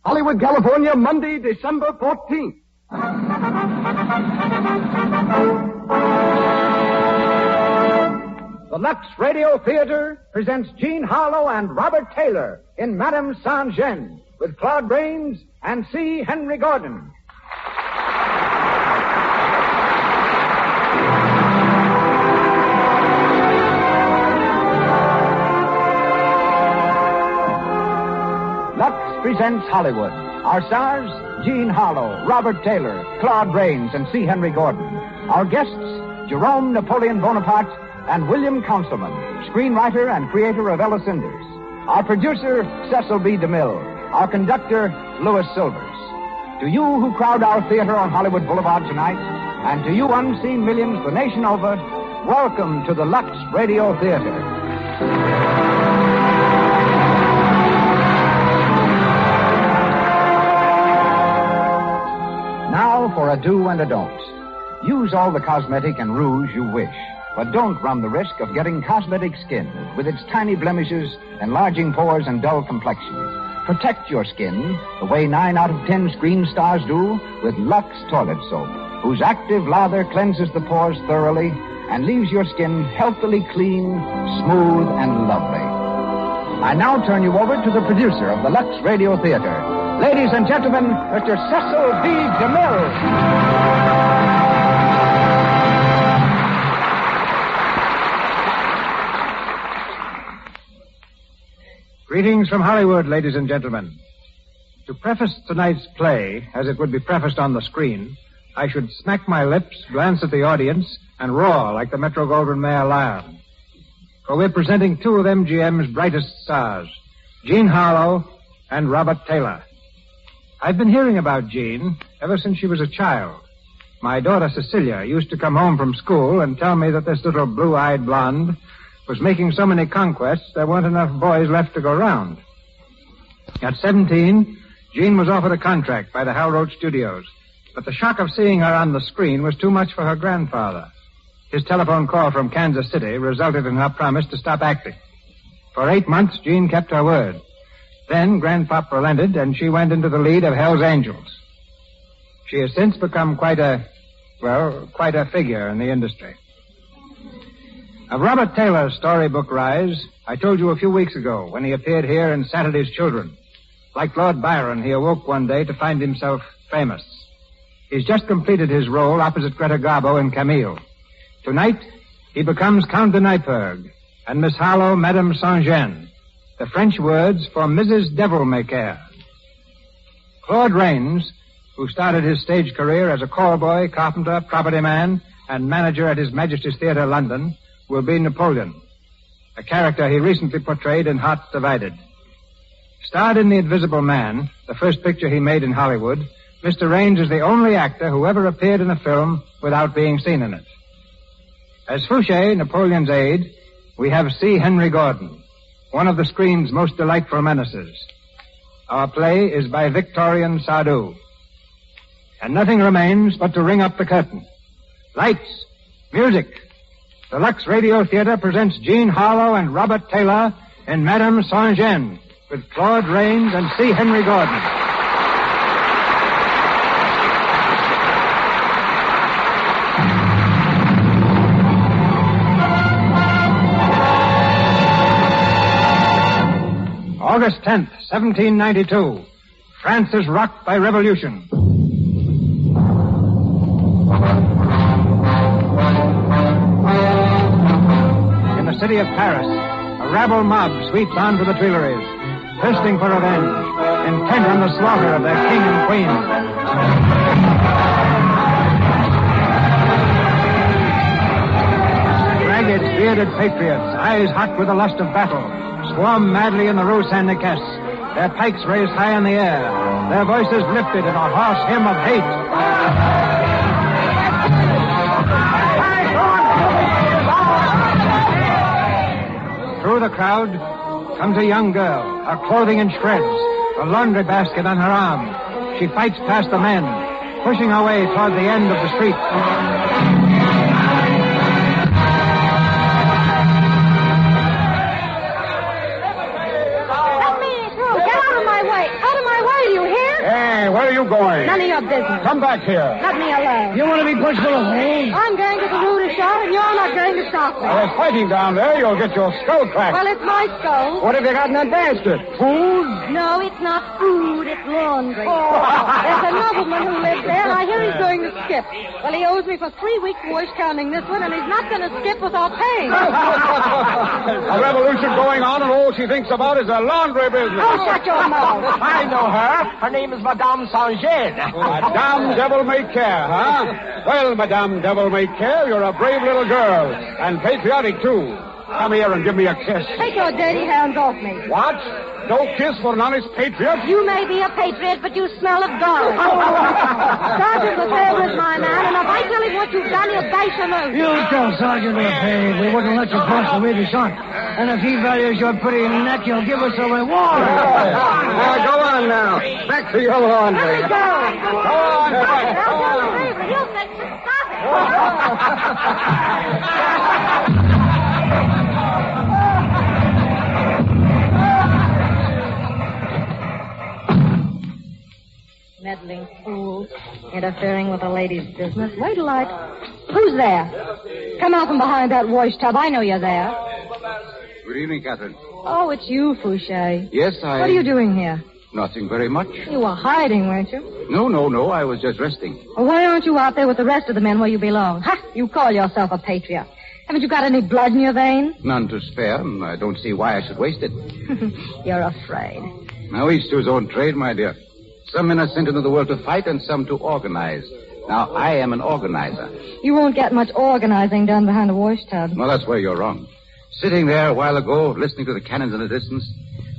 Hollywood, California, Monday, December 14th. The Lux Radio Theater presents Jean Harlow and Robert Taylor in Madame Saint-Jean with Claude Rains and C. Henry Gordon. Lux presents Hollywood. Our stars, Jean Harlow, Robert Taylor, Claude Rains, and C. Henry Gordon. Our guests, Jerome Napoleon Bonaparte and William Councilman, screenwriter and creator of Ella Cinders. Our producer, Cecil B. DeMille. Our conductor, Louis Silvers. To you who crowd our theater on Hollywood Boulevard tonight, and to you unseen millions the nation over, welcome to the Lux Radio Theater. Now for a do and a don't. Use all the cosmetic and rouge you wish, but don't run the risk of getting cosmetic skin with its tiny blemishes, enlarging pores, and dull complexion. Protect your skin the way 9 out of 10 screen stars do with Lux Toilet Soap, whose active lather cleanses the pores thoroughly and leaves your skin healthily clean, smooth, and lovely. I now turn you over to the producer of the Lux Radio Theater. Ladies and gentlemen, Mr. Cecil B. DeMille. Greetings from Hollywood, ladies and gentlemen. To preface tonight's play, as it would be prefaced on the screen, I should smack my lips, glance at the audience, and roar like the Metro-Goldwyn-Mayer lion. For we're presenting two of MGM's brightest stars, Jean Harlow and Robert Taylor. I've been hearing about Jean ever since she was a child. My daughter Cecilia used to come home from school and tell me that this little blue-eyed blonde was making so many conquests there weren't enough boys left to go round. At 17, Jean was offered a contract by the Hal Roach Studios, but the shock of seeing her on the screen was too much for her grandfather. His telephone call from Kansas City resulted in her promise to stop acting. For 8 months, Jean kept her word. Then Grandpop relented, and she went into the lead of Hell's Angels. She has since become quite a figure in the industry. Of Robert Taylor's storybook rise, I told you a few weeks ago when he appeared here in Saturday's Children. Like Lord Byron, he awoke one day to find himself famous. He's just completed his role opposite Greta Garbo in Camille. Tonight, he becomes Count de Neipperg and Miss Harlow, Madame Saint-Jean, the French words for Mrs. Devil-May-Care. Claude Rains, who started his stage career as a callboy, carpenter, property man, and manager at His Majesty's Theatre, London, will be Napoleon, a character he recently portrayed in Hearts Divided. Starred in The Invisible Man, the first picture he made in Hollywood, Mr. Rains is the only actor who ever appeared in a film without being seen in it. As Fouché, Napoleon's aide, we have C. Henry Gordon, one of the screen's most delightful menaces. Our play is by Victorian Sardou. And nothing remains but to ring up the curtain. Lights, music. The Lux Radio Theater presents Jean Harlow and Robert Taylor in Madame Saint-Jean with Claude Rains and C. Henry Gordon. August 10th, 1792. France is rocked by revolution. In the city of Paris, a rabble mob sweeps on to the Tuileries, thirsting for revenge, intent on the slaughter of their king and queen. Ragged, bearded patriots, eyes hot with the lust of battle, swarm madly in the Rue Saint-Nicaise, their pikes raised high in the air, their voices lifted in a hoarse hymn of hate. Through the crowd comes a young girl, her clothing in shreds, a laundry basket on her arm. She fights past the men, pushing her way toward the end of the street. Let me through. Get out of my way. Out of my way, do you hear? you going? None of your business. Come back here. Let me alone. You want to be pushed full of holes? I'm going to the Rooter shop, and you're not going to stop me. There's fighting down there. You'll get your skull cracked. Well, it's my skull. What have you got in that basket? Food? No, it's not food. It's laundry. There's a nobleman who lives there, and I hear he's going to skip. Well, he owes me for 3 weeks' wash counting this one, and he's not going to skip without paying. A revolution going on, and all she thinks about is a laundry business. Oh, shut your mouth. I know her. Her name is Madame Saint-Jean. Madame Devil May Care, huh? Well, Madame Devil May Care, you're a brave little girl. And patriotic, too. Come here and give me a kiss. Take your dirty hands off me. What? No kiss for an honest patriot? You may be a patriot, but you smell of garlic. Sergeant Lefebvre is my man, and if I tell him what you've done, he'll bash your nose. You tell Sergeant Lefebvre we wouldn't let you cross the Rita shot. And if he values your pretty neck, he'll give us a reward. Go on now. Back to your laundry. Let me go. Go on. Sergeant Lefebvre, he'll fix it. Stop it. Meddling fool. Interfering with a lady's business. Wait till Who's there? Come out from behind that wash tub. I know you're there. Good evening, Catherine. Oh, it's you, Fouché. Yes, I... What are you doing here? Nothing very much. You were hiding, weren't you? No. I was just resting. Well, why aren't you out there with the rest of the men where you belong? Ha! You call yourself a patriot. Haven't you got any blood in your veins? None to spare, and I don't see why I should waste it. You're afraid. Now, each to his own trade, my dear. Some men are sent into the world to fight and some to organize. Now, I am an organizer. You won't get much organizing done behind a wash tub. Well, that's where you're wrong. Sitting there a while ago, listening to the cannons in the distance,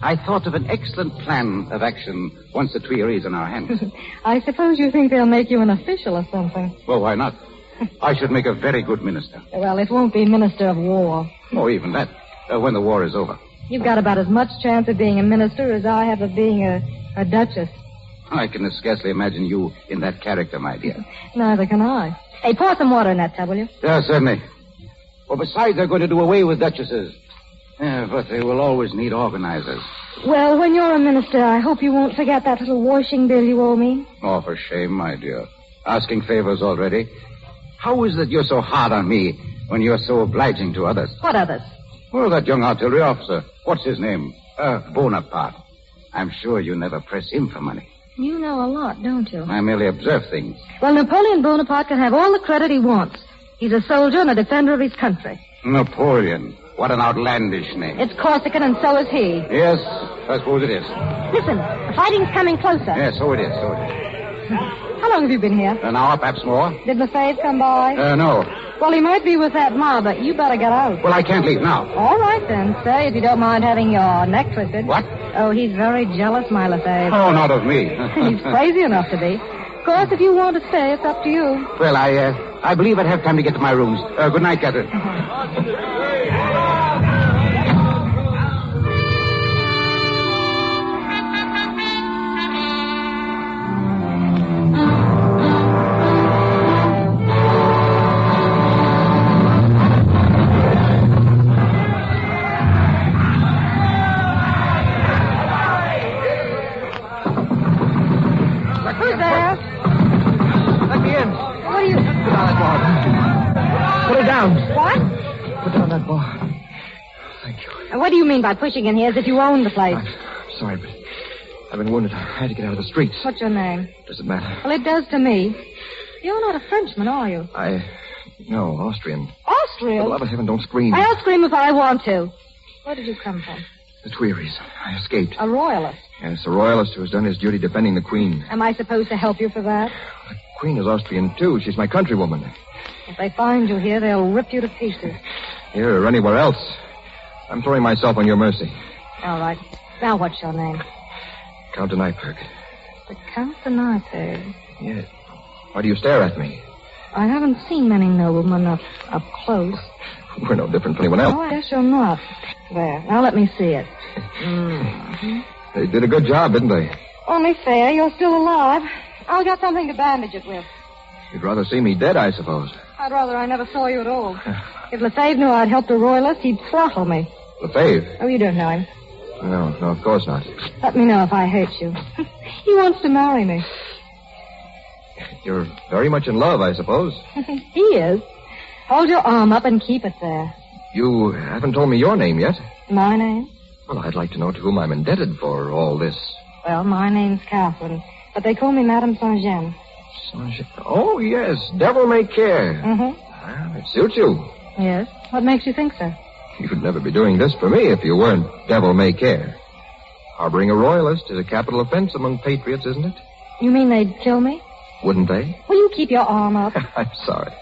I thought of an excellent plan of action once the Tuileries in our hands. I suppose you think they'll make you an official or something. Well, why not? I should make a very good minister. Well, it won't be Minister of War. Oh, even that, when the war is over. You've got about as much chance of being a minister as I have of being a duchess. I can scarcely imagine you in that character, my dear. Neither can I. Hey, pour some water in that tub, will you? Yeah, certainly. Well, besides, they're going to do away with duchesses. Yeah, but they will always need organizers. Well, when you're a minister, I hope you won't forget that little washing bill you owe me. Oh, for shame, my dear. Asking favors already. How is it you're so hard on me when you're so obliging to others? What others? Well, that young artillery officer. What's his name? Bonaparte. I'm sure you never press him for money. You know a lot, don't you? I merely observe things. Well, Napoleon Bonaparte can have all the credit he wants. He's a soldier and a defender of his country. Napoleon. What an outlandish name. It's Corsican, and so is he. Yes, I suppose it is. Listen, the fighting's coming closer. Yes, so it is. How long have you been here? An hour, perhaps more. Did Lefebvre come by? No. Well, he might be with that mob, but you better get out. Well, I can't leave now. All right, then. Say, if you don't mind having your neck twisted. What? Oh, he's very jealous, my Lefebvre. Oh, not of me. He's crazy enough to be. Of course, if you want to stay, it's up to you. Well, I believe I'd have time to get to my rooms. Good night, Catherine. What do you mean by pushing in here as if you owned the place? I'm sorry, but I've been wounded. I had to get out of the streets. What's your name? Does it matter? Well, it does to me. You're not a Frenchman, are you? No, Austrian. Austrian? For the love of heaven, don't scream. I'll scream if I want to. Where did you come from? The Tuileries. I escaped. A royalist? Yes, a royalist who has done his duty defending the Queen. Am I supposed to help you for that? The Queen is Austrian, too. She's my countrywoman. If they find you here, they'll rip you to pieces. Here or anywhere else. I'm throwing myself on your mercy. All right. Now, what's your name? Count de Nyperg. The Count de Nyperg? Yes. Why do you stare at me? I haven't seen many noblemen up close. We're no different from anyone else. Oh, I guess you're not. There. Now let me see it. They did a good job, didn't they? Only fair. You're still alive. I'll get something to bandage it with. You'd rather see me dead, I suppose. I'd rather I never saw you at all. If Lefebvre knew I'd helped a royalist, he'd throttle me. Lefebvre? Oh, you don't know him. No, of course not. Let me know if I hurt you. He wants to marry me. You're very much in love, I suppose. He is. Hold your arm up and keep it there. You haven't told me your name yet. My name? Well, I'd like to know to whom I'm indebted for all this. Well, my name's Catherine, but they call me Madame Saint-Jean. Oh, yes. Devil May Care. Mm-hmm. Well, it suits you. Yes? What makes you think so? You'd never be doing this for me if you weren't Devil May Care. Harboring a royalist is a capital offense among patriots, isn't it? You mean they'd kill me? Wouldn't they? Will you keep your arm up? I'm sorry.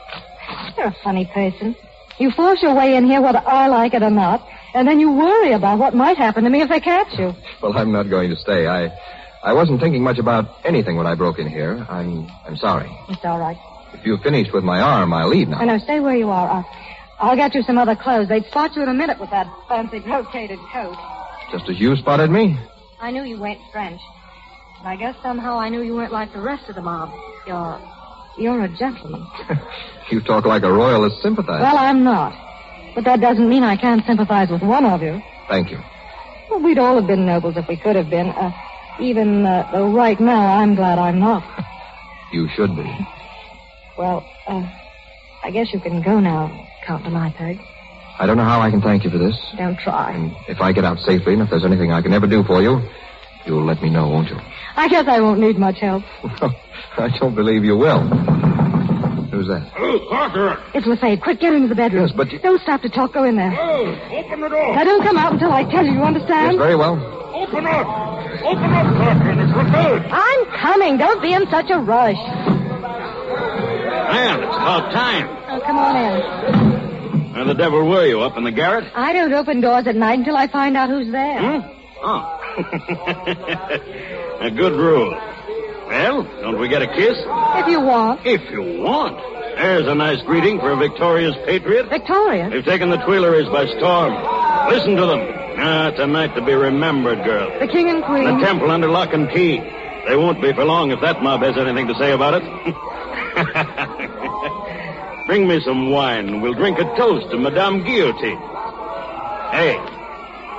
You're a funny person. You force your way in here whether I like it or not, and then you worry about what might happen to me if they catch you. Well, I'm not going to stay. I wasn't thinking much about anything when I broke in here. I'm sorry. It's all right. If you've finished with my arm, I'll leave now. No, stay where you are. I'll get you some other clothes. They'd spot you in a minute with that fancy brocaded coat. Just as you spotted me? I knew you weren't French. And I guess somehow I knew you weren't like the rest of the mob. You're a gentleman. You talk like a royalist sympathizer. Well, I'm not. But that doesn't mean I can't sympathize with one of you. Thank you. Well, we'd all have been nobles if we could have been. Though right now, I'm glad I'm not. You should be. Well, I guess you can go now, Count de Mypeg. I don't know how I can thank you for this. Don't try. And if I get out safely, and if there's anything I can ever do for you, you'll let me know, won't you? I guess I won't need much help. I don't believe you will. Who's that? Oh, Parker! It's Lefebvre. Quick, get into the bedroom. Yes, but Don't stop to talk. Go in there. Oh, open the door! Now, don't come out until I tell you. You understand? Yes, very well. Open up! Open up, Parker! It's Lefebvre! I'm coming. Don't be in such a rush. Man, it's about time. Oh, come on in. Where the devil were you, up in the garret? I don't open doors at night until I find out who's there. Oh. A good rule. Well, don't we get a kiss? If you want. If you want. There's a nice greeting for a victorious patriot. Victoria? They've taken the Tuileries by storm. Listen to them. It's a night to be remembered, girl. The king and queen. The temple under lock and key. They won't be for long if that mob has anything to say about it. Bring me some wine, and we'll drink a toast to Madame Guillotine. Hey,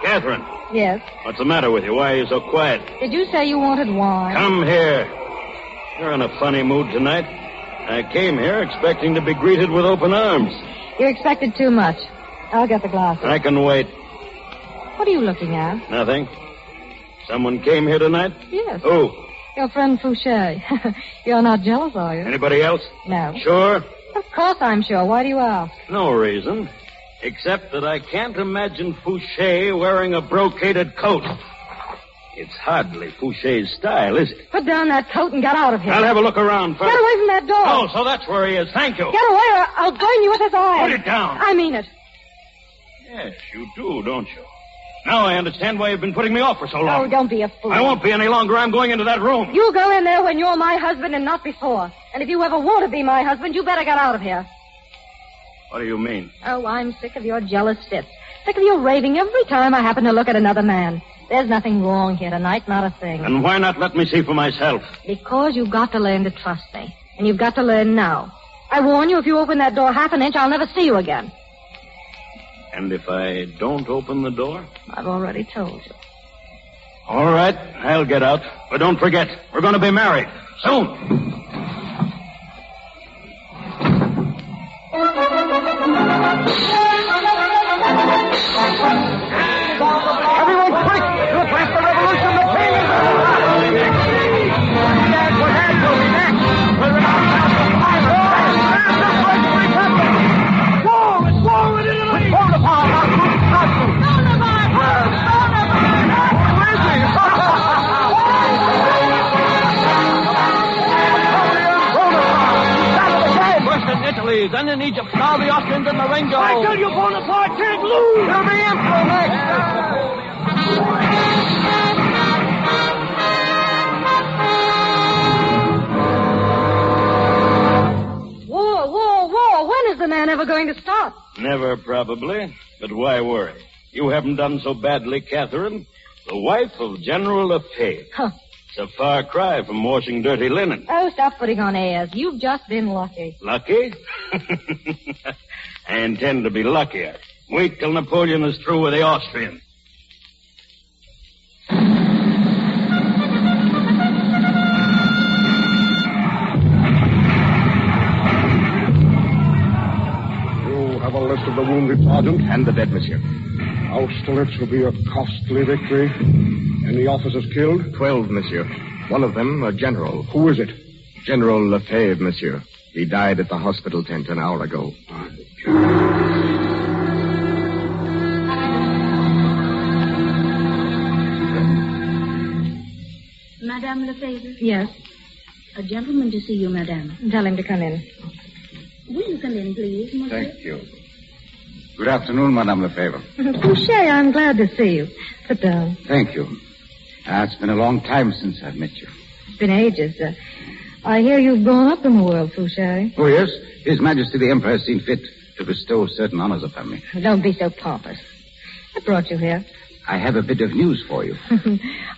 Catherine. Yes. What's the matter with you? Why are you so quiet? Did you say you wanted wine? Come here. You're in a funny mood tonight. I came here expecting to be greeted with open arms. You expected too much. I'll get the glasses. I can wait. What are you looking at? Nothing. Someone came here tonight? Yes. Who? Your friend Fouché. You're not jealous, are you? Anybody else? No. Sure? Of course I'm sure. Why do you ask? No reason. Except that I can't imagine Fouché wearing a brocaded coat. It's hardly Fouché's style, is it? Put down that coat and get out of here. I'll have a look around first. Get away from that door. Oh, so that's where he is. Thank you. Get away or I'll burn you with his eyes. Put it down. I mean it. Yes, you do, don't you? Now I understand why you've been putting me off for so long. Oh, don't be a fool. I won't be any longer. I'm going into that room. You go in there when you're my husband and not before. And if you ever want to be my husband, you better get out of here. What do you mean? Oh, I'm sick of your jealous fits. Sick of your raving every time I happen to look at another man. There's nothing wrong here tonight, not a thing. And why not let me see for myself? Because you've got to learn to trust me. And you've got to learn now. I warn you, if you open that door half an inch, I'll never see you again. And if I don't open the door? I've already told you. All right, I'll get out. But don't forget, we're going to be married. Soon. Everyone quick! Look like the revolution of the That's what has to be next. War! It's war in Italy! Bonaparte! First in Italy, then in Egypt, now the Austrians in Marengo. I tell you, Bonaparte can't lose! He'll be emperor next! War. When is the man ever going to stop? Never, probably. But why worry? You haven't done so badly, Catherine. The wife of General Lefebvre. Huh. It's a far cry from washing dirty linen. Oh, stop putting on airs. You've just been lucky. Lucky? I intend to be luckier. Wait till Napoleon is through with the Austrians. of the wounded, Sergeant. And the dead, monsieur. Austerlitz will be a costly victory. Any officers killed? 12, monsieur. One of them, a general. Who is it? General Lefebvre, monsieur. He died at the hospital tent an hour ago. Madame Lefebvre? Yes. A gentleman to see you, madame. Tell him to come in. Will you come in, please, monsieur? Thank you. Good afternoon, Madame Lefebvre. Fouché, I'm glad to see you. Sit down. Thank you. It's been a long time since I've met you. It's been ages. I hear you've grown up in the world, Fouché. Oh, yes? His Majesty the Emperor has seen fit to bestow certain honors upon me. Don't be so pompous. I brought you here. I have a bit of news for you.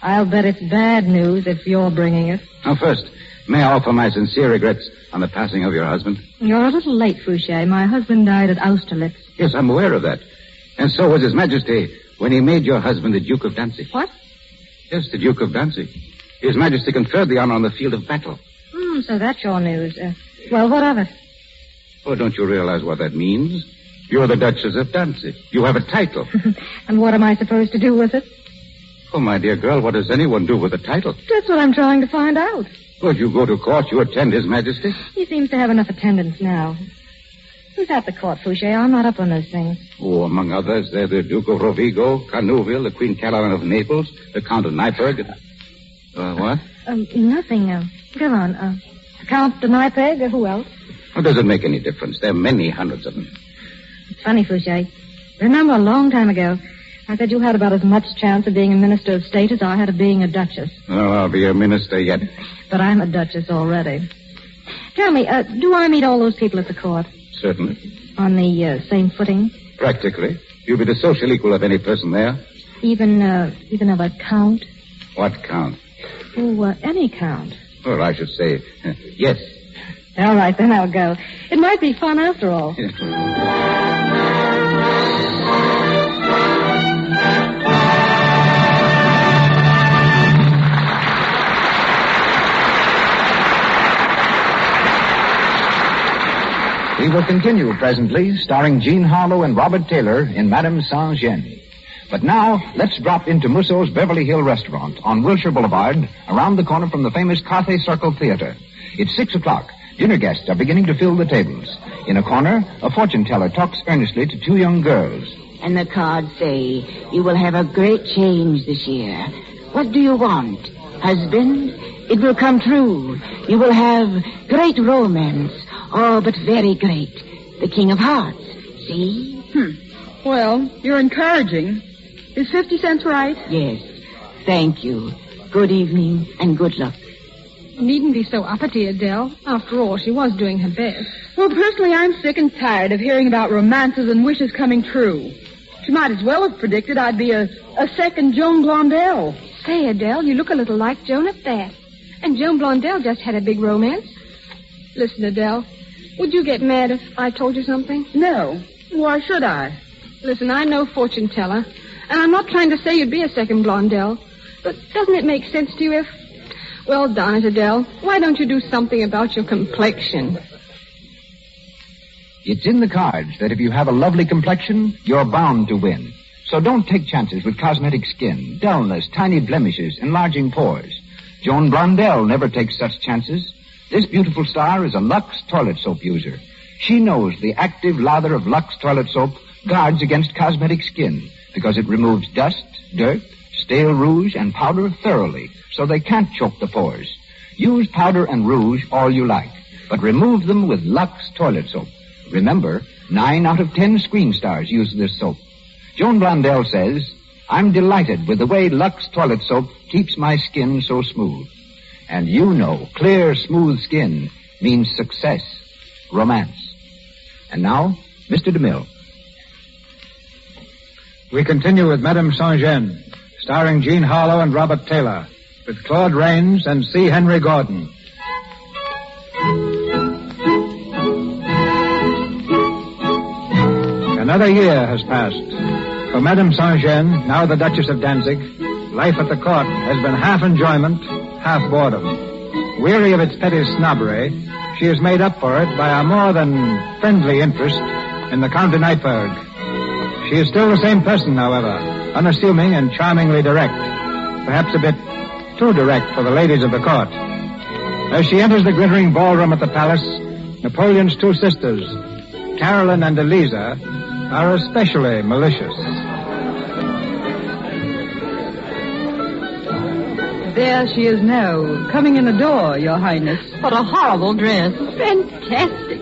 I'll bet it's bad news if you're bringing it. Now, first, may I offer my sincere regrets on the passing of your husband? You're a little late, Fouché. My husband died at Austerlitz. Yes, I'm aware of that. And so was His Majesty when he made your husband the Duke of Danzig. What? Yes, the Duke of Danzig. His Majesty conferred the honor on the field of battle. So that's your news. Well, what of it? Oh, don't you realize what that means? You're the Duchess of Danzig. You have a title. And what am I supposed to do with it? Oh, my dear girl, what does anyone do with a title? That's what I'm trying to find out. Well, you go to court, you attend His Majesty. He seems to have enough attendance now. Who's at the court, Fouché? I'm not up on those things. Oh, among others, there's the Duke of Rovigo, Carnouville, the Queen Caroline of Naples, the Count of Nyberg. What? Nothing. Go on. Count de Nyberg, who else? Well, does it make any difference? There are many hundreds of them. It's funny, Fouché. Remember a long time ago, I said you had about as much chance of being a minister of state as I had of being a duchess. Oh, I'll be a minister yet. But I'm a duchess already. Tell me, do I meet all those people at the court? Certainly. On the same footing? Practically. You'll be the social equal of any person there. Even of a count? What count? Oh, any count. Well, I should say, yes. All right, then I'll go. It might be fun after all. We will continue presently, starring Jean Harlow and Robert Taylor in Madame Saint-Jean. But now, let's drop into Musso's Beverly Hill Restaurant on Wilshire Boulevard, around the corner from the famous Carthay Circle Theater. It's 6 o'clock. Dinner guests are beginning to fill the tables. In a corner, a fortune teller talks earnestly to two young girls. And the cards say, you will have a great change this year. What do you want? Husband? It will come true. You will have great romance. Oh, but very great. The King of Hearts. See? Well, you're encouraging. Is 50 cents right? Yes. Thank you. Good evening and good luck. You needn't be so uppity, Adele. After all, she was doing her best. Well, personally, I'm sick and tired of hearing about romances and wishes coming true. She might as well have predicted I'd be a second Joan Blondell. Say, Adele, you look a little like Joan at that. And Joan Blondell just had a big romance. Listen, Adele, would you get mad if I told you something? No. Why should I? Listen, I'm no fortune teller, and I'm not trying to say you'd be a second Blondell, but doesn't it make sense to you if... Well, darn it, Adele, why don't you do something about your complexion? It's in the cards that if you have a lovely complexion, you're bound to win. So don't take chances with cosmetic skin, dullness, tiny blemishes, enlarging pores. Joan Blondell never takes such chances. This beautiful star is a Lux toilet soap user. She knows the active lather of Lux toilet soap guards against cosmetic skin because it removes dust, dirt, stale rouge, and powder thoroughly so they can't choke the pores. Use powder and rouge all you like, but remove them with Lux toilet soap. Remember, 9 out of 10 screen stars use this soap. Joan Blondell says, I'm delighted with the way Lux toilet soap keeps my skin so smooth. And you know, clear, smooth skin means success, romance. And now, Mr. DeMille. We continue with Madame Saint-Jean, starring Jean Harlow and Robert Taylor, with Claude Rains and C. Henry Gordon. Another year has passed. For Madame Saint-Jean, now the Duchess of Danzig, life at the court has been half enjoyment, half boredom. Weary of its petty snobbery, she has made up for it by a more than friendly interest in the Count de Neipperg. She is still the same person, however, unassuming and charmingly direct. Perhaps a bit too direct for the ladies of the court. As she enters the glittering ballroom at the palace, Napoleon's two sisters, Caroline and Eliza, are especially malicious. There she is now, coming in the door, Your Highness. What a horrible dress. Fantastic.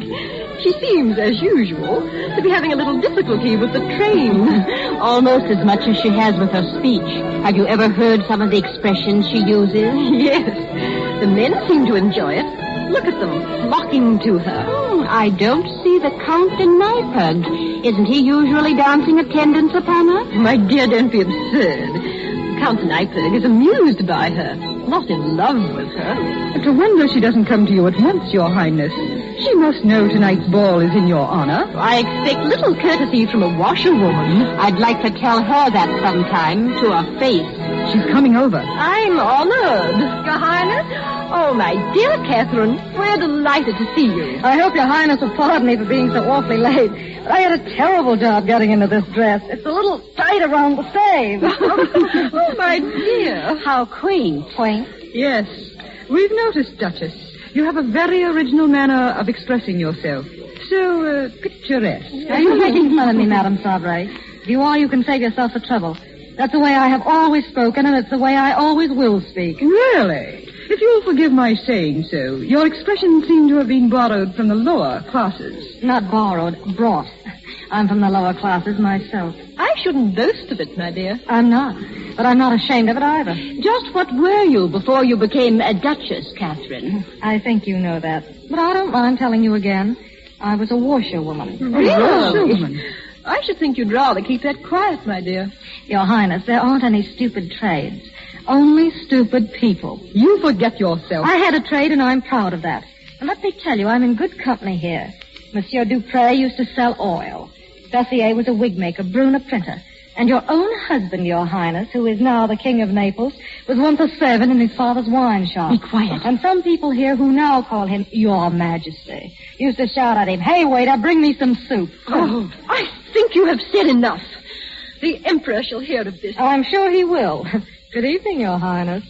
She seems, as usual, to be having a little difficulty with the train. Almost as much as she has with her speech. Have you ever heard some of the expressions she uses? Yes. The men seem to enjoy it. Look at them, flocking to her. I don't see the Count de Neipperg. Isn't he usually dancing attendance upon her? My dear, don't be absurd. Count de Neipperg is amused by her, not in love with her. It's a wonder she doesn't come to you at once, Your Highness. She must know tonight's ball is in your honor. I expect little courtesy from a washerwoman. I'd like to tell her that sometime to her face. She's coming over. I'm honored, Your Highness. Oh, my dear Catherine, we're delighted to see you. I hope Your Highness will pardon me for being so awfully late. But I had a terrible job getting into this dress. It's a little tight around the sleeve. Oh, my dear. How quaint. Quaint? Yes. We've noticed, Duchess. You have a very original manner of expressing yourself. So, picturesque. Are you making fun of me, Madame Sabre? If you are, you can save yourself the trouble. That's the way I have always spoken, and it's the way I always will speak. Really? If you'll forgive my saying so, your expressions seem to have been borrowed from the lower classes. Not borrowed, brought. I'm from the lower classes myself. I shouldn't boast of it, my dear. I'm not. But I'm not ashamed of it either. Just what were you before you became a duchess, Catherine? I think you know that. But I don't mind telling you again. I was a washerwoman. Really? Washerwoman? I should think you'd rather keep that quiet, my dear. Your Highness, there aren't any stupid trades. Only stupid people. You forget yourself. I had a trade, and I'm proud of that. And let me tell you, I'm in good company here. Monsieur Dupré used to sell oil. Bessier was a wig maker, Brune a printer. And your own husband, Your Highness, who is now the King of Naples, was once a servant in his father's wine shop. Be quiet. And some people here who now call him Your Majesty used to shout at him, "Hey, waiter, bring me some soup." Oh, I think you have said enough. The Emperor shall hear of this. Oh, I'm sure he will. Good evening, Your Highness.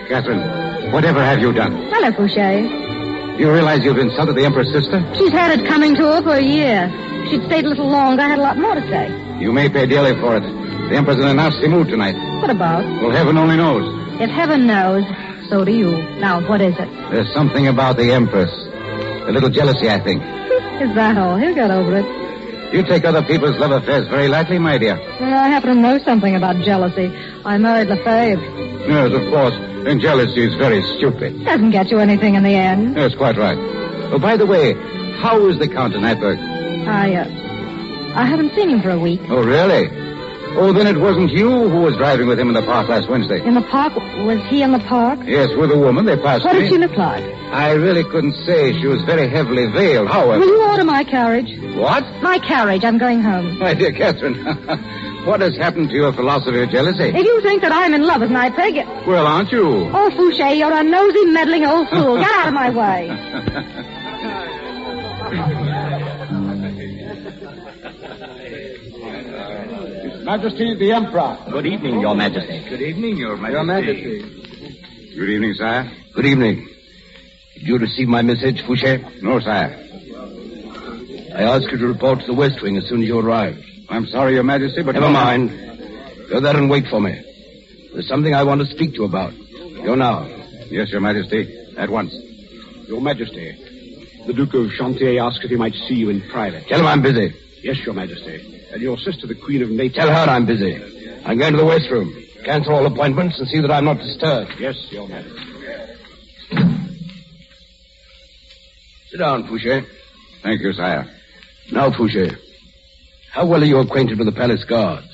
Catherine, whatever have you done? Hello, Fouché. You realize you've insulted the Emperor's sister? She's had it coming to her for a year. If she'd stayed a little longer, I had a lot more to say. You may pay dearly for it. The Emperor's in a nasty mood tonight. What about? Well, heaven only knows. If heaven knows, so do you. Now, what is it? There's something about the Empress. A little jealousy, I think. Is that all? He'll get over it. You take other people's love affairs very lightly, my dear. Well, I happen to know something about jealousy. I married Lefebvre. Yes, of course. And jealousy is very stupid. Doesn't get you anything in the end. Yes, quite right. Oh, by the way, how is the Count de Neipperg? I haven't seen him for a week. Oh, really? Oh, then it wasn't you who was driving with him in the park last Wednesday. In the park? Was he in the park? Yes, with a woman. They passed What me. did she look like? I really couldn't say. She was very heavily veiled. However... Will you order my carriage? What? My carriage. I'm going home. My dear Catherine, what has happened to your philosophy of jealousy? If you think that I'm in love with Neipperg... Well, aren't you? Oh, Fouché, you're a nosy, meddling old fool. Get out of my way. His Majesty the Emperor. Good evening, Your Majesty. Good evening, Your Majesty. Good evening, sire. Good evening. Did you receive my message, Fouché? No, sire. I asked you to report to the West Wing as soon as you arrive. I'm sorry, Your Majesty, but... Never mind. Go there and wait for me. There's something I want to speak to you about. Go now. Yes, Your Majesty. At once. Your Majesty, the Duke of Chantier asked if he might see you in private. Tell him I'm busy. Yes, Your Majesty. And your sister, the Queen of Naples... Tell her I'm busy. I'm going to the West Room. Cancel all appointments and see that I'm not disturbed. Yes, Your Majesty. Sit down, Fouché. Thank you, sire. Now, Fouché, how well are you acquainted with the palace guards?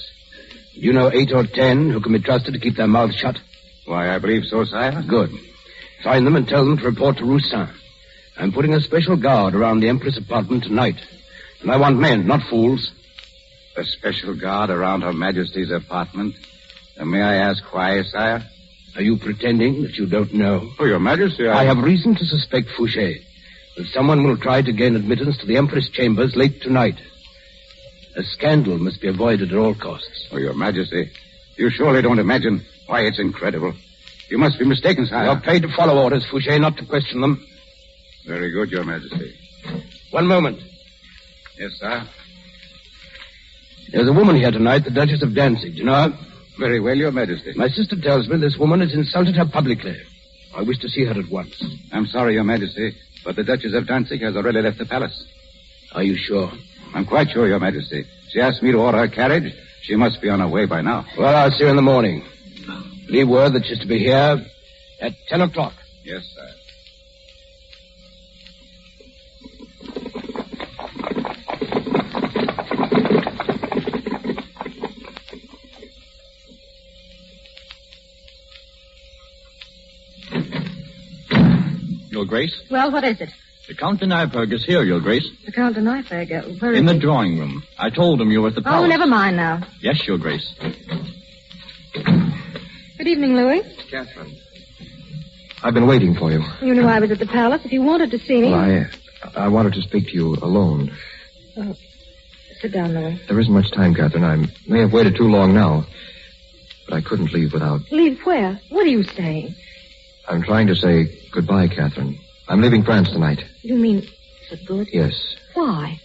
Do you know 8 or 10 who can be trusted to keep their mouths shut? Why, I believe so, sire. Good. Find them and tell them to report to Roussin. I'm putting a special guard around the Empress' apartment tonight. And I want men, not fools. A special guard around Her Majesty's apartment? And may I ask why, sire? Are you pretending that you don't know? Oh, Your Majesty, I have reason to suspect Fouché that someone will try to gain admittance to the Empress' chambers late tonight. A scandal must be avoided at all costs. Oh, Your Majesty, you surely don't imagine why it's incredible. You must be mistaken, sire. You're paid to follow orders, Fouché, not to question them. Very good, Your Majesty. One moment. Yes, sir. There's a woman here tonight, the Duchess of Danzig. Do you know her? Very well, Your Majesty. My sister tells me this woman has insulted her publicly. I wish to see her at once. I'm sorry, Your Majesty, but the Duchess of Danzig has already left the palace. Are you sure? I'm quite sure, Your Majesty. She asked me to order her carriage. She must be on her way by now. Well, I'll see her in the morning. Leave word that she's to be here at 10 o'clock. Yes, sir. Your Grace? Well, what is it? The Count de Nyberg is here, Your Grace. The Count de Nyberg. Where is In the he? drawing room. I told him you were at the palace. Oh, never mind now. Yes, Your Grace. Good evening, Louis. Catherine. I've been waiting for you. You knew I was at the palace. If you wanted to see me... Well, I wanted to speak to you alone. Oh, sit down, Louis. There isn't much time, Catherine. I may have waited too long now. But I couldn't leave without... Leave where? What are you saying? I'm trying to say goodbye, Catherine. I'm leaving France tonight. You mean for good? Yes. Why?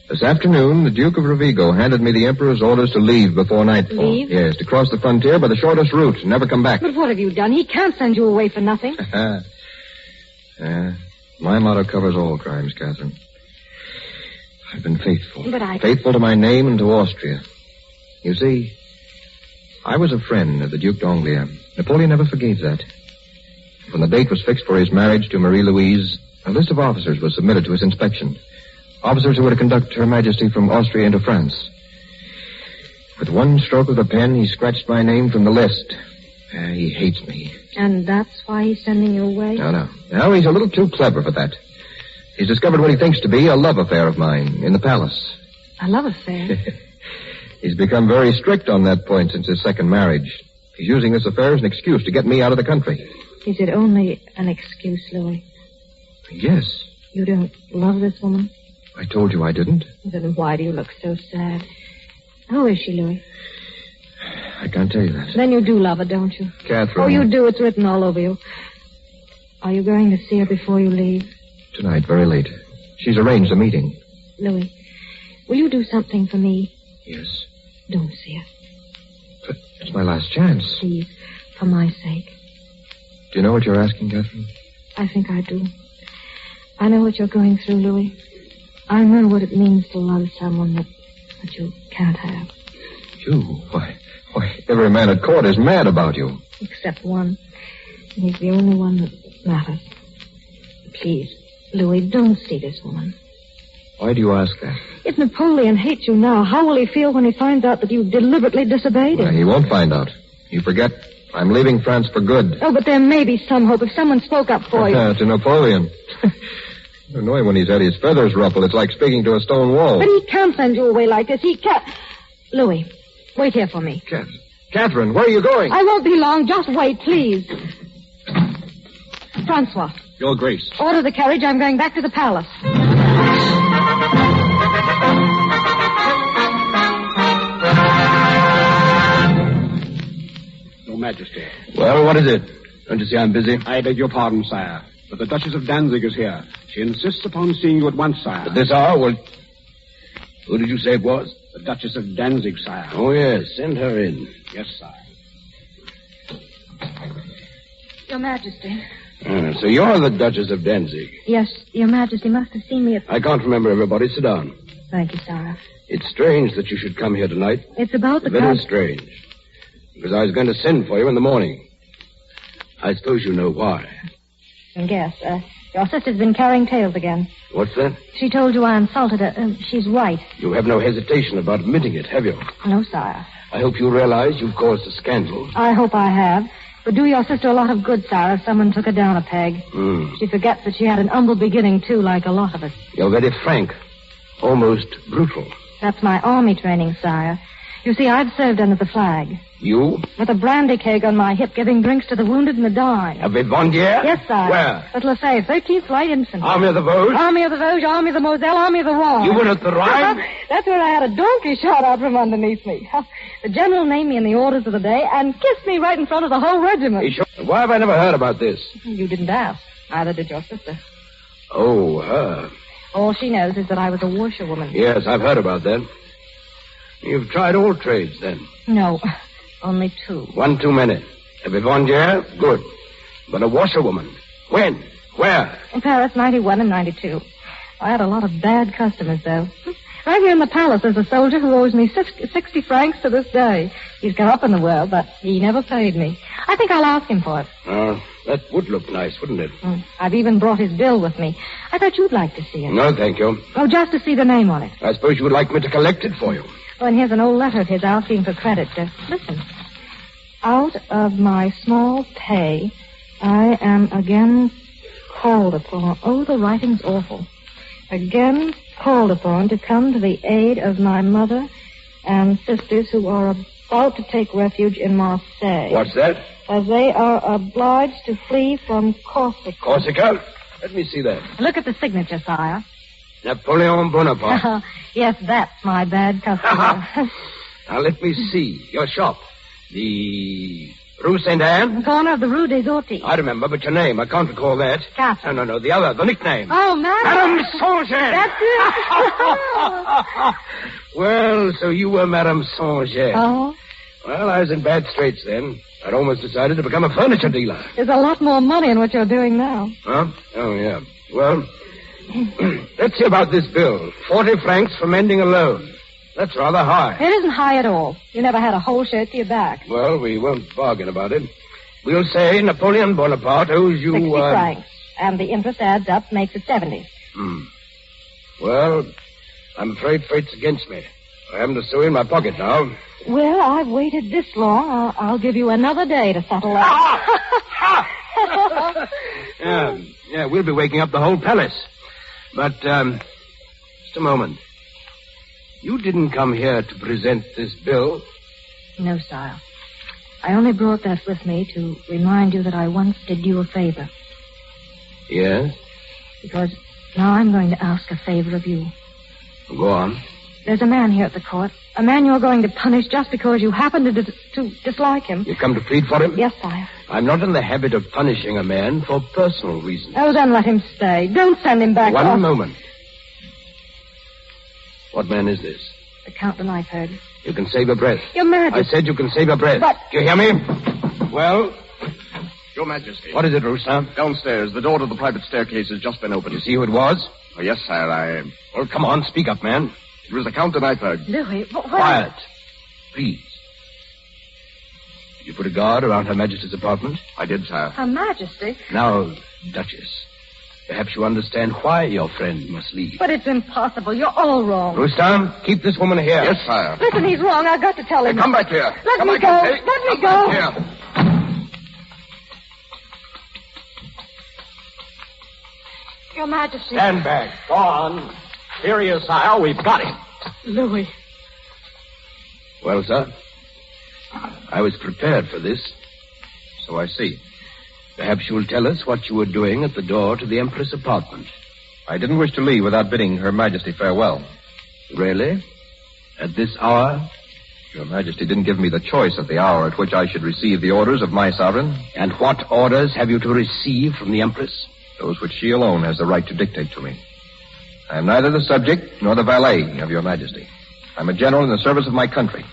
This afternoon, the Duke of Rovigo handed me the Emperor's orders to leave before nightfall. Leave? Yes, to cross the frontier by the shortest route and never come back. But what have you done? He can't send you away for nothing. My motto covers all crimes, Catherine. I've been faithful. But Faithful to my name and to Austria. You see, I was a friend of the Duc d'Angoulême. Napoleon never forgave that. When the date was fixed for his marriage to Marie-Louise, a list of officers was submitted to his inspection. Officers who were to conduct Her Majesty from Austria into France. With one stroke of the pen, he scratched my name from the list. He hates me. And that's why he's sending you away? No. No, he's a little too clever for that. He's discovered what he thinks to be a love affair of mine in the palace. A love affair? He's become very strict on that point since his second marriage. He's using this affair as an excuse to get me out of the country. Is it only an excuse, Louis? Yes. You don't love this woman? I told you I didn't. Then why do you look so sad? How is she, Louis? I can't tell you that. Then you do love her, don't you? Catherine. Oh, you do. It's written all over you. Are you going to see her before you leave? Tonight, very late. She's arranged a meeting. Louis, will you do something for me? Yes. Don't see her. But it's my last chance. Please, for my sake. Do you know what you're asking, Catherine? I think I do. I know what you're going through, Louis. I know what it means to love someone that you can't have. You? Why, every man at court is mad about you. Except one. And he's the only one that matters. Please, Louis, don't see this woman. Why do you ask that? If Napoleon hates you now, how will he feel when he finds out that you deliberately disobeyed him? Well, he won't find out. You forget, I'm leaving France for good. Oh, but there may be some hope if someone spoke up for you. To Napoleon. I know when he's had his feathers ruffled. It's like speaking to a stone wall. But he can't send you away like this. He can't. Louis, wait here for me. Catherine, where are you going? I won't be long. Just wait, please. Francois. Your Grace. Order the carriage. I'm going back to the palace. Your Majesty. Well, what is it? Don't you see I'm busy? I beg your pardon, sire. But the Duchess of Danzig is here. She insists upon seeing you at once, sire. At this hour? Well, who did you say it was? The Duchess of Danzig, sire. Oh, yes. Send her in. Yes, sire. Your Majesty. So you're the Duchess of Danzig. Yes, Your Majesty must have seen me at... I can't remember everybody. Sit down. Thank you, sire. It's strange that you should come here tonight. It's about the... Very strange. Because I was going to send for you in the morning. I suppose you know why. Yes, your sister's been carrying tales again. What's that? She told you I insulted her. She's right. You have no hesitation about admitting it, have you? No, sire. I hope you realize you've caused a scandal. I hope I have. But do your sister a lot of good, sire, if someone took her down a peg. She forgets that she had an humble beginning, too, like a lot of us. You're very frank. Almost brutal. That's my army training, sire. You see, I've served under the flag. You? With a brandy keg on my hip, giving drinks to the wounded and the dying. A Vivandière? Yes, sire. Where? At Lefebvre, 13th Light Infantry. Army of the Vosges? Army of the Vosges, Army of the Moselle, Army of the Rhine. You were at the Rhine? That's where I had a donkey shot out from underneath me. The general named me in the orders of the day and kissed me right in front of the whole regiment. Why have I never heard about this? You didn't ask. Neither did your sister. Oh, her. All she knows is that I was a washerwoman. Yes, I've heard about that. You've tried all trades, then? No, only 2. One too many. A Vivandière? Good. But a washerwoman? When? Where? In Paris, 91 and 92. I had a lot of bad customers, though. Right here in the palace, there's a soldier who owes me 60 francs to this day. He's got up in the world, but he never paid me. I think I'll ask him for it. That would look nice, wouldn't it? I've even brought his bill with me. I thought you'd like to see it. No, thank you. Oh, just to see the name on it. I suppose you would like me to collect it for you. Oh, and here's an old letter of his asking for credit. Listen. Out of my small pay, I am again called upon. Oh, the writing's awful. Again called upon to come to the aid of my mother and sisters who are about to take refuge in Marseille. What's that? As they are obliged to flee from Corsica. Corsica? Let me see that. Look at the signature, sire. Napoleon Bonaparte. Yes, that's my bad customer. Now, let me see. Your shop. The Rue Saint-Anne? The corner of the Rue des Orties. I remember, but your name, I can't recall that. Catherine. No, the other, the nickname. Oh, Madame. Madame Saint-Jean. That's it. Well, so you were Madame Saint-Jean. Oh? Well, I was in bad straits then. I'd almost decided to become a furniture dealer. There's a lot more money in what you're doing now. Huh? Oh, yeah. Well, let's see about this bill. 40 francs for mending a loan. That's rather high. It isn't high at all. You never had a whole shirt to your back. Well, we won't bargain about it. We'll say Napoleon Bonaparte owes you... 60 francs. And the interest adds up, makes it 70. Well, I'm afraid fate's against me. I haven't a sou in my pocket now. Well, I've waited this long. I'll give you another day to settle that. Yeah, we'll be waking up the whole palace. But, just a moment. You didn't come here to present this bill? No, sire. I only brought that with me to remind you that I once did you a favor. Yes? Because now I'm going to ask a favor of you. Go on. There's a man here at the court. A man you're going to punish just because you happen to dislike him. You've come to plead for him? Yes, sire. I'm not in the habit of punishing a man for personal reasons. Oh, then let him stay. Don't send him back. One moment. What man is this? The Count de Neipperg. You can save your breath. Your Majesty. I said you can save your breath. But... Do you hear me? Well? Your Majesty. What is it, Roustan? Downstairs. The door to the private staircase has just been opened. You see who it was? Oh, yes, sire. Well, come on. Speak up, man. It was the Count de Neipperg. Louis, what... Quiet. Please. Did you put a guard around Her Majesty's apartment? I did, sire. Her Majesty? Now, Duchess, perhaps you understand why your friend must leave. But it's impossible. You're all wrong. Roustan, keep this woman here. Yes, sire. Listen, he's wrong. I've got to tell him. Hey, come back here. Let me go. Let me go. Here. Your Majesty. Stand back. Go on. Here he is, sire. We've got him. Louis. Well, sir, I was prepared for this. So I see. Perhaps you will tell us what you were doing at the door to the Empress' apartment. I didn't wish to leave without bidding Her Majesty farewell. Really? At this hour? Your Majesty didn't give me the choice of the hour at which I should receive the orders of my sovereign. And what orders have you to receive from the Empress? Those which she alone has the right to dictate to me. I am neither the subject nor the valet of Your Majesty. I'm a general in the service of my country.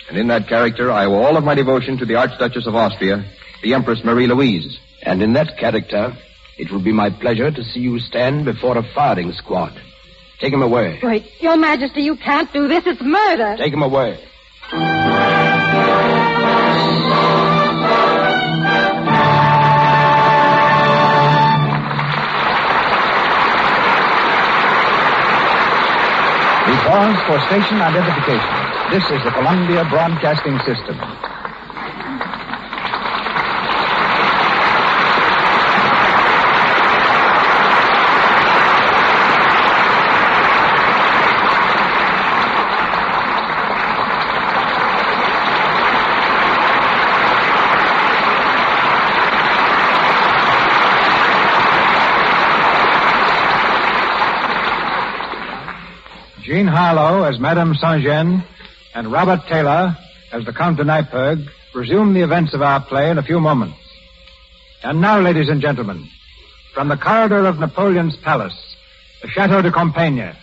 And in that character, I owe all of my devotion to the Archduchess of Austria, the Empress Marie-Louise. And in that character, it will be my pleasure to see you stand before a firing squad. Take him away. Wait, Your Majesty, you can't do this. It's murder. Take him away. We pause for station identification. This is the Columbia Broadcasting System. Jean Harlow as Madame Saint-Jean and Robert Taylor as the Count de Nyperg resume the events of our play in a few moments. And now, ladies and gentlemen, from the corridor of Napoleon's palace, the Chateau de Compiègne,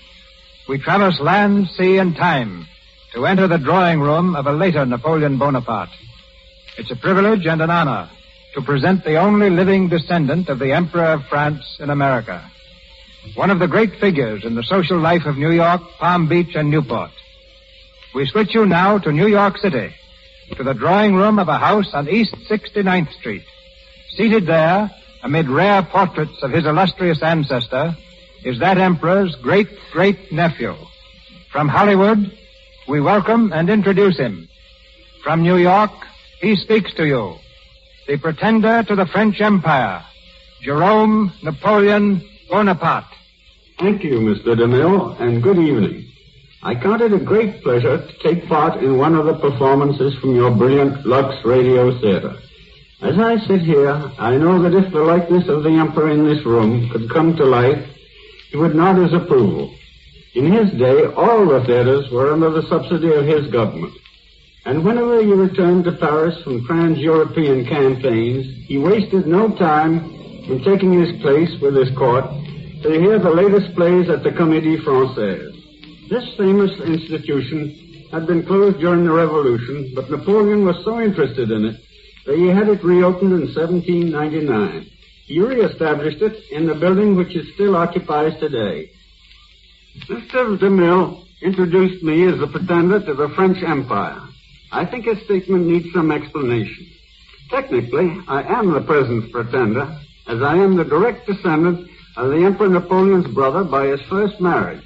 we traverse land, sea, and time to enter the drawing room of a later Napoleon Bonaparte. It's a privilege and an honor to present the only living descendant of the Emperor of France in America. One of the great figures in the social life of New York, Palm Beach, and Newport. We switch you now to New York City, to the drawing room of a house on East 69th Street. Seated there, amid rare portraits of his illustrious ancestor, is that emperor's great-great-nephew. From Hollywood, we welcome and introduce him. From New York, he speaks to you. The pretender to the French Empire, Jerome Napoleon Bonaparte. Thank you, Mr. DeMille, and good evening. I count it a great pleasure to take part in one of the performances from your brilliant Lux Radio Theater. As I sit here, I know that if the likeness of the Emperor in this room could come to life, he would nod his approval. In his day, all the theaters were under the subsidy of his government. And whenever he returned to Paris from trans-European campaigns, he wasted no time in taking his place with his court to hear the latest plays at the Comédie Française. This famous institution had been closed during the Revolution, but Napoleon was so interested in it that he had it reopened in 1799. He reestablished it in the building which it still occupies today. Mr. DeMille introduced me as the pretender to the French Empire. I think his statement needs some explanation. Technically, I am the present pretender, as I am the direct descendant of the Emperor Napoleon's brother by his first marriage.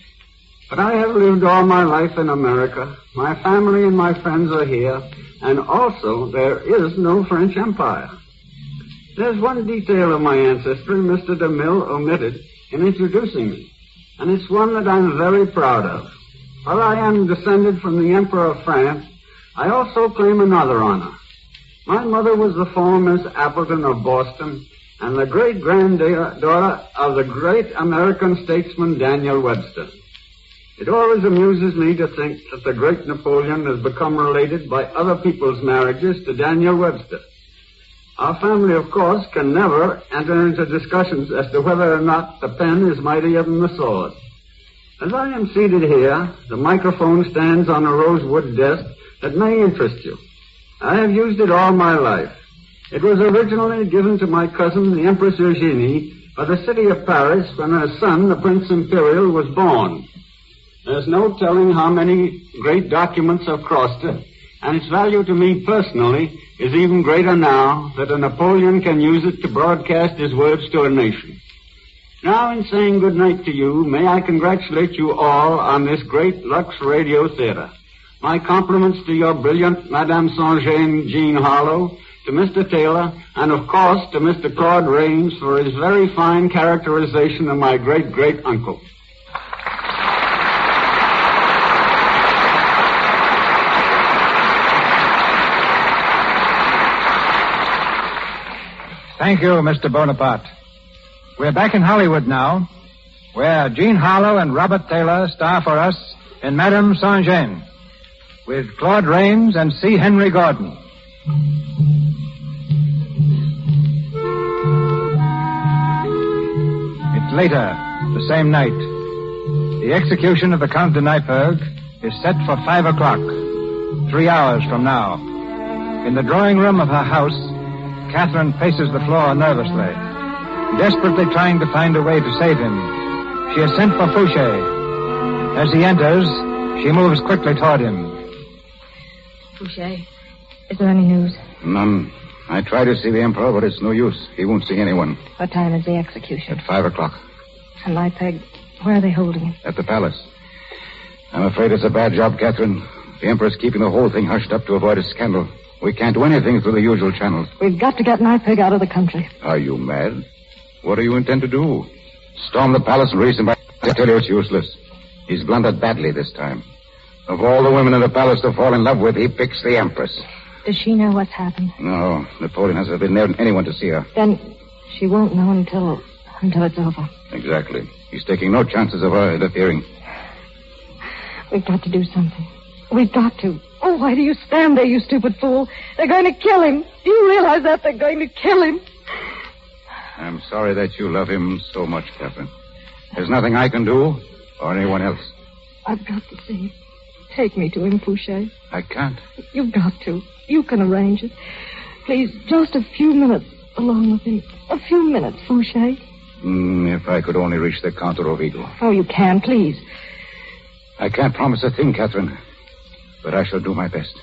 But I have lived all my life in America. My family and my friends are here, and also there is no French Empire. There's one detail of my ancestry Mr. DeMille omitted in introducing me, and it's one that I'm very proud of. While I am descended from the Emperor of France, I also claim another honor. My mother was the former Miss Appleton of Boston and the great-granddaughter of the great American statesman Daniel Webster. It always amuses me to think that the great Napoleon has become related by other people's marriages to Daniel Webster. Our family, of course, can never enter into discussions as to whether or not the pen is mightier than the sword. As I am seated here, the microphone stands on a rosewood desk that may interest you. I have used it all my life. It was originally given to my cousin, the Empress Eugenie, by the city of Paris when her son, the Prince Imperial, was born. There's no telling how many great documents have crossed it, and its value to me personally is even greater now that a Napoleon can use it to broadcast his words to a nation. Now, in saying good night to you, may I congratulate you all on this great Lux Radio Theater. My compliments to your brilliant Madame Saint-Jean Jean Harlow, to Mr. Taylor, and of course to Mr. Claude Rains for his very fine characterization of my great-great-uncle. Thank you, Mr. Bonaparte. We're back in Hollywood now, where Jean Harlow and Robert Taylor star for us in Madame Saint-Jean, with Claude Rains and C. Henry Gordon. It's later, the same night. The execution of the Count de Nyperg is set for 5 o'clock, 3 hours from now. In the drawing room of her house, Catherine paces the floor nervously, desperately trying to find a way to save him. She has sent for Fouché. As he enters, she moves quickly toward him. Fouché, is there any news? None. I tried to see the Emperor, but it's no use. He won't see anyone. What time is the execution? At 5 o'clock. And Nyperg, where are they holding him? At the palace. I'm afraid it's a bad job, Catherine. The Emperor's keeping the whole thing hushed up to avoid a scandal. We can't do anything through the usual channels. We've got to get Nyperg out of the country. Are you mad? What do you intend to do? Storm the palace and release him by... I tell you it's useless. He's blundered badly this time. Of all the women in the palace to fall in love with, he picks the Empress. Does she know what's happened? No, Napoleon hasn't been there anyone to see her. Then she won't know until it's over. Exactly. He's taking no chances of her interfering. We've got to do something. We've got to. Oh, why do you stand there, you stupid fool? They're going to kill him. Do you realize that? They're going to kill him. I'm sorry that you love him so much, Catherine. There's nothing I can do, or anyone else. I've got to see him. Take me to him, Fouché. I can't. You've got to. You can arrange it. Please, just a few minutes alone with him. A few minutes, Fouché. If I could only reach the Count de Rovigo. Oh, you can, please. I can't promise a thing, Catherine, but I shall do my best.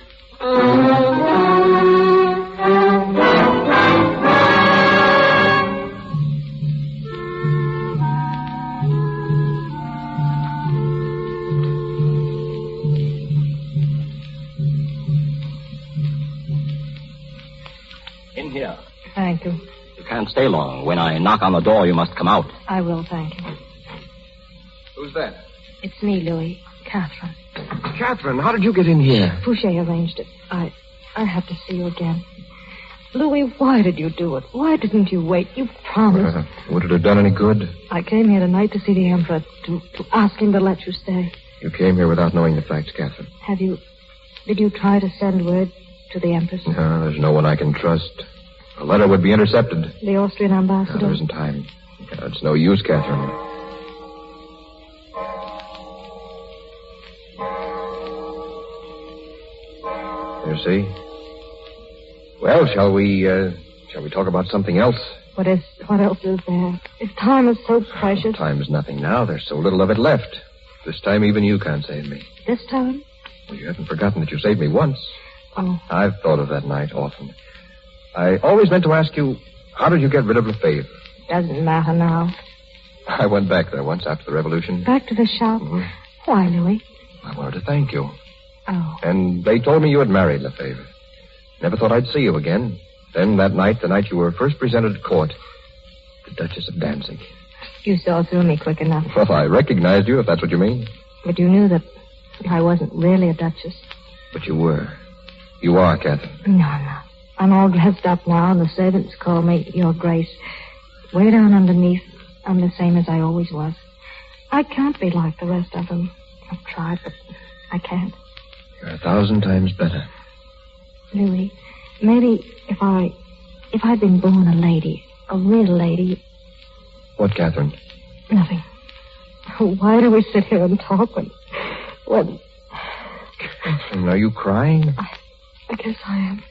In here. Thank you. You can't stay long. When I knock on the door, you must come out. I will, thank you. Who's that? It's me, Louis. Catherine. Catherine, how did you get in here? Fouché arranged it. I have to see you again. Louis, why did you do it? Why didn't you wait? You promised. Would it have done any good? I came here tonight to see the Emperor, to ask him to let you stay. You came here without knowing the facts, Catherine. Did you try to send word to the Empress? No, there's no one I can trust. A letter would be intercepted. The Austrian ambassador? No, there isn't time. It's no use, Catherine. You see? Well, shall we talk about something else? What else is there? If time is so precious. Time is nothing now. There's so little of it left. This time even you can't save me. This time? Well, you haven't forgotten that you saved me once. Oh. I've thought of that night often. I always meant to ask you, how did you get rid of Lefebvre? Doesn't matter now. I went back there once after the revolution. Back to the shop? Mm-hmm. Why, Louis? I wanted to thank you. Oh. And they told me you had married Lefebvre. Never thought I'd see you again. Then that night, the night you were first presented at court, the Duchess of Danzig. You saw through me quick enough. Well, I recognized you, if that's what you mean. But you knew that I wasn't really a duchess. But you were. You are, Catherine. No. I'm all dressed up now, and the servants call me Your Grace. Way down underneath, I'm the same as I always was. I can't be like the rest of them. I've tried, but I can't. You're 1,000 times better. Louis, maybe if I'd been born a lady, a real lady... What, Catherine? Nothing. Why do we sit here and talk when... Catherine, are you crying? I guess I am.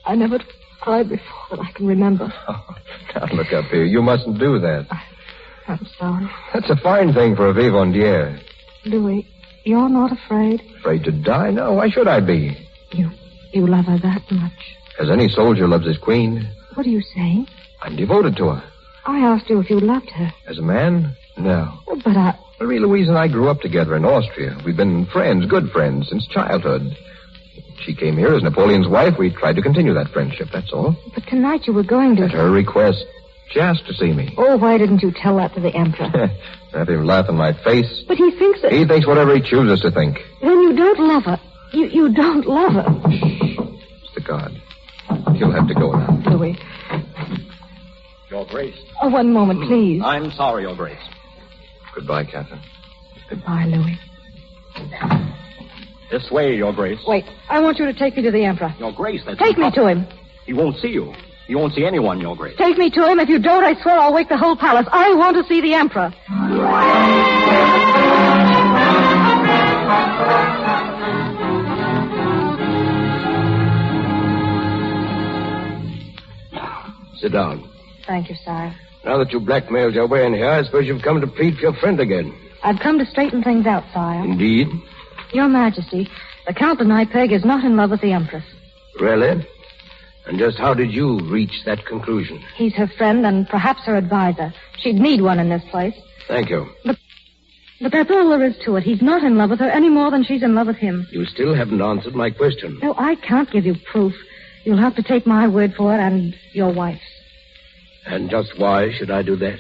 I never cried before that I can remember. Oh, now look up here. You mustn't do that. I'm sorry. That's a fine thing for a vivandière. Louis, you're not afraid? Afraid to die? No, why should I be? You love her that much? As any soldier loves his queen. What are you saying? I'm devoted to her. I asked you if you loved her. As a man? No. Well, but Marie-Louise and I grew up together in Austria. We've been friends, good friends, since childhood. She came here as Napoleon's wife. We tried to continue that friendship, that's all. But tonight you were going to... At her request. She asked to see me. Oh, why didn't you tell that to the Emperor? Have him laugh in my face. But he thinks that... He thinks whatever he chooses to think. Then you don't love her. You don't love her. It's the guard. He'll have to go now. Louis. Your Grace. Oh, one moment, please. I'm sorry, Your Grace. Goodbye, Catherine. Goodbye, Louis. This way, Your Grace. Wait. I want you to take me to the Emperor. Your Grace, that's... Take me to him. He won't see you. He won't see anyone, Your Grace. Take me to him. If you don't, I swear I'll wake the whole palace. I want to see the Emperor. Sit down. Thank you, sire. Now that you blackmailed your way in here, I suppose you've come to plead for your friend again. I've come to straighten things out, sire. Indeed? Your Majesty, the Count de Neipperg is not in love with the Empress. Really? And just how did you reach that conclusion? He's her friend and perhaps her advisor. She'd need one in this place. Thank you. But that's all there is to it. He's not in love with her any more than she's in love with him. You still haven't answered my question. No, I can't give you proof. You'll have to take my word for it and your wife's. And just why should I do that?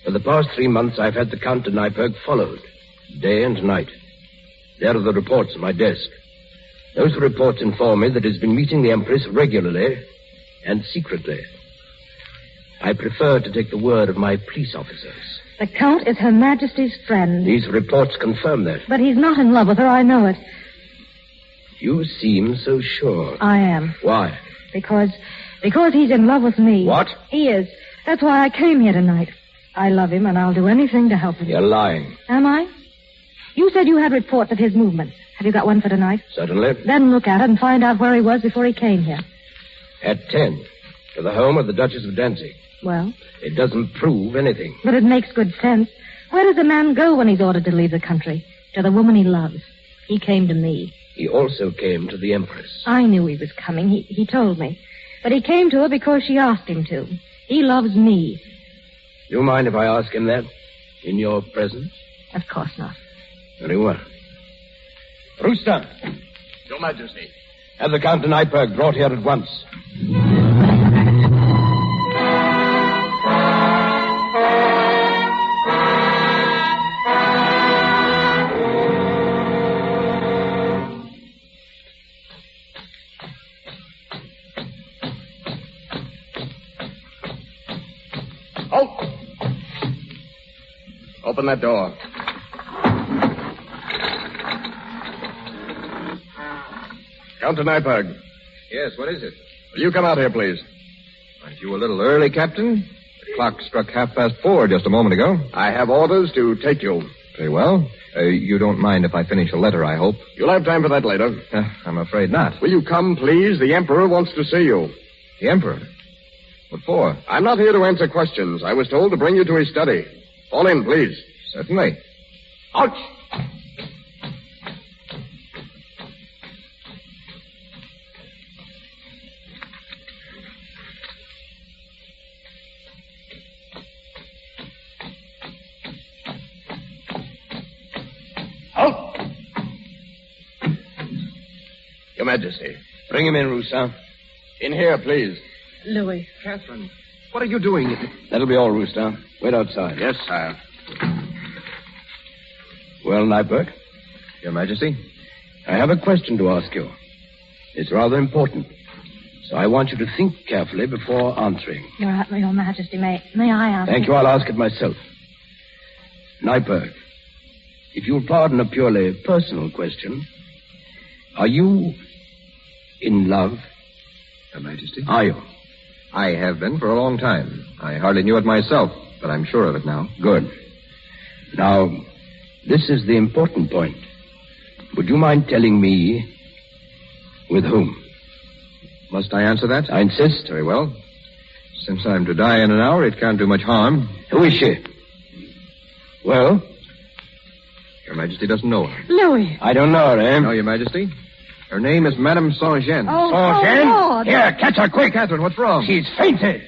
For the past 3 months, I've had the Count de Neipperg followed, day and night. There are the reports on my desk. Those reports inform me that he's been meeting the Empress regularly and secretly. I prefer to take the word of my police officers. The Count is Her Majesty's friend. These reports confirm that. But he's not in love with her, I know it. You seem so sure. I am. Why? Because he's in love with me. What? He is. That's why I came here tonight. I love him, and I'll do anything to help him. You're lying. Am I? You said you had reports of his movements. Have you got one for tonight? Certainly. Then look at it and find out where he was before he came here. At 10, to the home of the Duchess of Danzig. Well? It doesn't prove anything. But it makes good sense. Where does a man go when he's ordered to leave the country? To the woman he loves. He came to me. He also came to the Empress. I knew he was coming. He told me. But he came to her because she asked him to. He loves me. You mind if I ask him that? In your presence? Of course not. Very well. Rooster. Your Majesty. Have the Count de Nyberg brought here at once. Halt! Open that door. Count de Nyberg. Yes, what is it? Will you come out here, please? Aren't you a little early, Captain? The clock struck 4:30 just a moment ago. I have orders to take you. Very well. You don't mind if I finish a letter, I hope? You'll have time for that later. I'm afraid not. Will you come, please? The Emperor wants to see you. The Emperor? What for? I'm not here to answer questions. I was told to bring you to his study. Fall in, please. Certainly. Ouch! Halt! Your Majesty. Bring him in, Roussin. In here, please. Louis. Catherine, what are you doing? That'll be all, Roussin. Wait outside. Yes, sire. Well, Nyberg? Your Majesty? I have a question to ask you. It's rather important. So I want you to think carefully before answering. Your Majesty, may I ask? Thank you. I'll ask it myself. Nyberg, if you'll pardon a purely personal question, are you in love? Your Majesty? Are you? I have been for a long time. I hardly knew it myself, but I'm sure of it now. Good. Now, this is the important point. Would you mind telling me with whom? Must I answer that? I insist. Very well. Since I'm to die in an hour, it can't do much harm. Who is she? Well? Your Majesty doesn't know her. Louis. I don't know her, eh? No, Your Majesty. Her name is Madame Saint-Jean. Oh, Saint-Jean? Lord. Here, catch her quick. Catherine, what's wrong? She's fainted.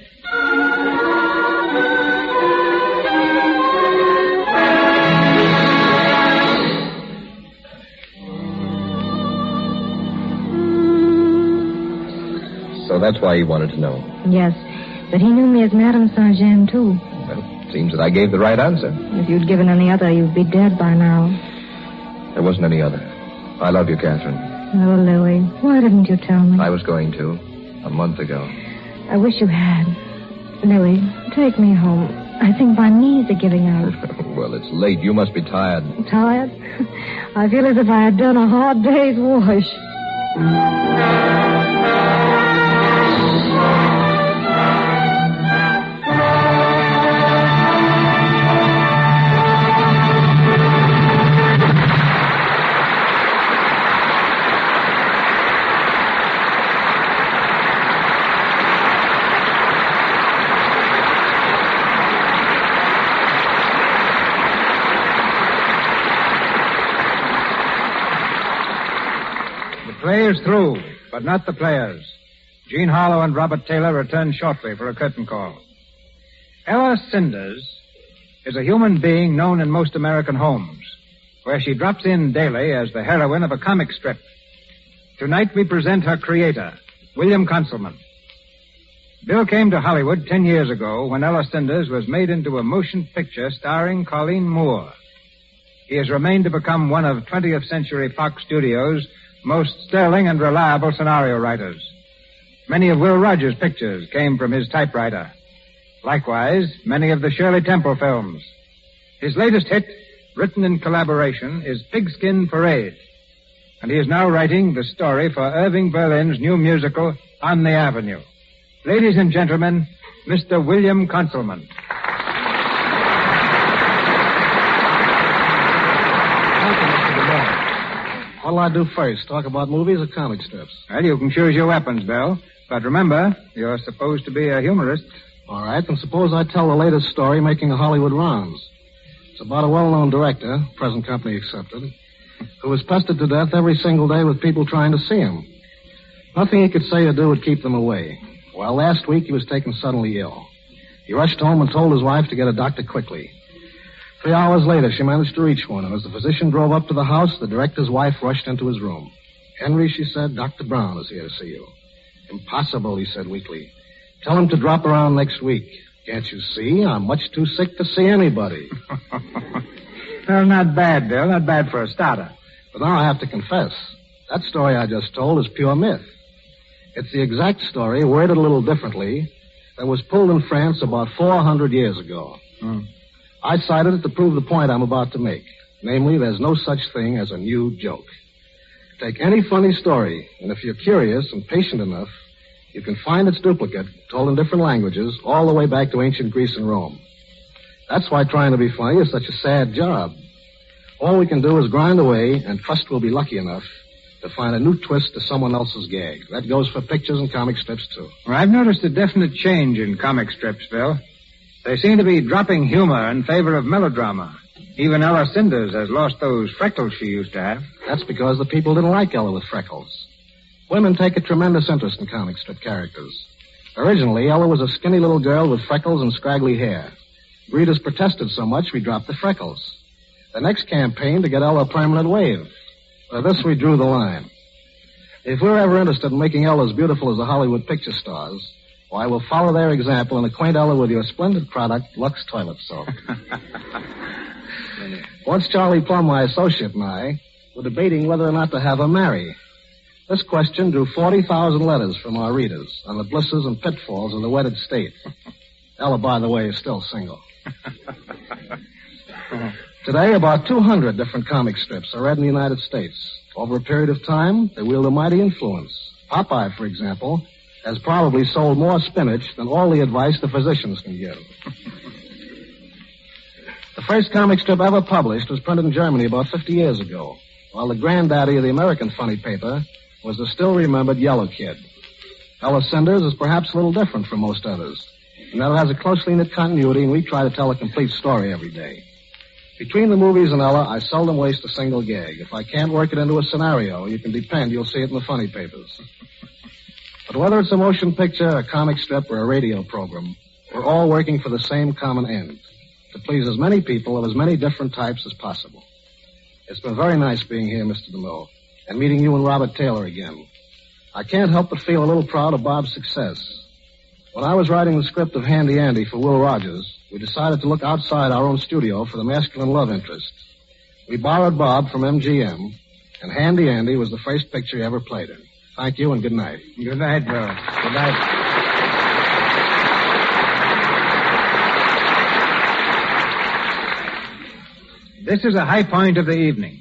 So that's why he wanted to know. Yes, but he knew me as Madame Saint-Jean, too. Well, it seems that I gave the right answer. If you'd given any other, you'd be dead by now. There wasn't any other. I love you, Catherine. Oh, Louis, why didn't you tell me? I was going to, a month ago. I wish you had. Louis, take me home. I think my knees are giving out. Well, it's late. You must be tired. Tired? I feel as if I had done a hard day's wash. The play is through, but not the players. Jean Harlow and Robert Taylor return shortly for a curtain call. Ella Cinders is a human being known in most American homes, where she drops in daily as the heroine of a comic strip. Tonight we present her creator, William Conselman. Bill came to Hollywood 10 years ago when Ella Cinders was made into a motion picture starring Colleen Moore. He has remained to become one of 20th Century Fox Studios' most sterling and reliable scenario writers. Many of Will Rogers' pictures came from his typewriter. Likewise, many of the Shirley Temple films. His latest hit, written in collaboration, is Pigskin Parade. And he is now writing the story for Irving Berlin's new musical, On the Avenue. Ladies and gentlemen, Mr. William Conselman. What'll I do first? Talk about movies or comic strips? Well, you can choose your weapons, Bill. But remember, you're supposed to be a humorist. All right, then suppose I tell the latest story making the Hollywood rounds. It's about a well-known director, present company accepted, who was pestered to death every single day with people trying to see him. Nothing he could say or do would keep them away. Well, last week he was taken suddenly ill. He rushed home and told his wife to get a doctor quickly. 3 hours later, she managed to reach one, and as the physician drove up to the house, the director's wife rushed into his room. "Henry," she said, "Dr. Brown is here to see you." "Impossible," he said weakly. "Tell him to drop around next week. Can't you see? I'm much too sick to see anybody." Well, not bad, Bill. Not bad for a starter. But now I have to confess, that story I just told is pure myth. It's the exact story, worded a little differently, that was pulled in France about 400 years ago. I cited it to prove the point I'm about to make. Namely, there's no such thing as a new joke. Take any funny story, and if you're curious and patient enough, you can find its duplicate, told in different languages, all the way back to ancient Greece and Rome. That's why trying to be funny is such a sad job. All we can do is grind away and trust we'll be lucky enough to find a new twist to someone else's gag. That goes for pictures and comic strips, too. Well, I've noticed a definite change in comic strips, Bill. They seem to be dropping humor in favor of melodrama. Even Ella Cinders has lost those freckles she used to have. That's because the people didn't like Ella with freckles. Women take a tremendous interest in comic strip characters. Originally, Ella was a skinny little girl with freckles and scraggly hair. Readers protested so much, we dropped the freckles. The next campaign to get Ella a permanent wave. For this, we drew the line. If we're ever interested in making Ella as beautiful as the Hollywood picture stars, why, we'll follow their example and acquaint Ella with your splendid product, Lux Toilet Soap. Once Charlie Plum, my associate, and I were debating whether or not to have her marry. This question drew 40,000 letters from our readers on the blisses and pitfalls of the wedded state. Ella, by the way, is still single. Today, about 200 different comic strips are read in the United States. Over a period of time, they wield a mighty influence. Popeye, for example, has probably sold more spinach than all the advice the physicians can give. The first comic strip ever published was printed in Germany about 50 years ago, while the granddaddy of the American funny paper was the still-remembered Yellow Kid. Ella Cinders is perhaps a little different from most others, in that it has a closely knit continuity, and we try to tell a complete story every day. Between the movies and Ella, I seldom waste a single gag. If I can't work it into a scenario, you can depend you'll see it in the funny papers. But whether it's a motion picture, a comic strip, or a radio program, we're all working for the same common end, to please as many people of as many different types as possible. It's been very nice being here, Mr. DeMille, and meeting you and Robert Taylor again. I can't help but feel a little proud of Bob's success. When I was writing the script of Handy Andy for Will Rogers, we decided to look outside our own studio for the masculine love interest. We borrowed Bob from MGM, and Handy Andy was the first picture he ever played in. Thank you and good night. Good night, Bill. Good night. This is a high point of the evening.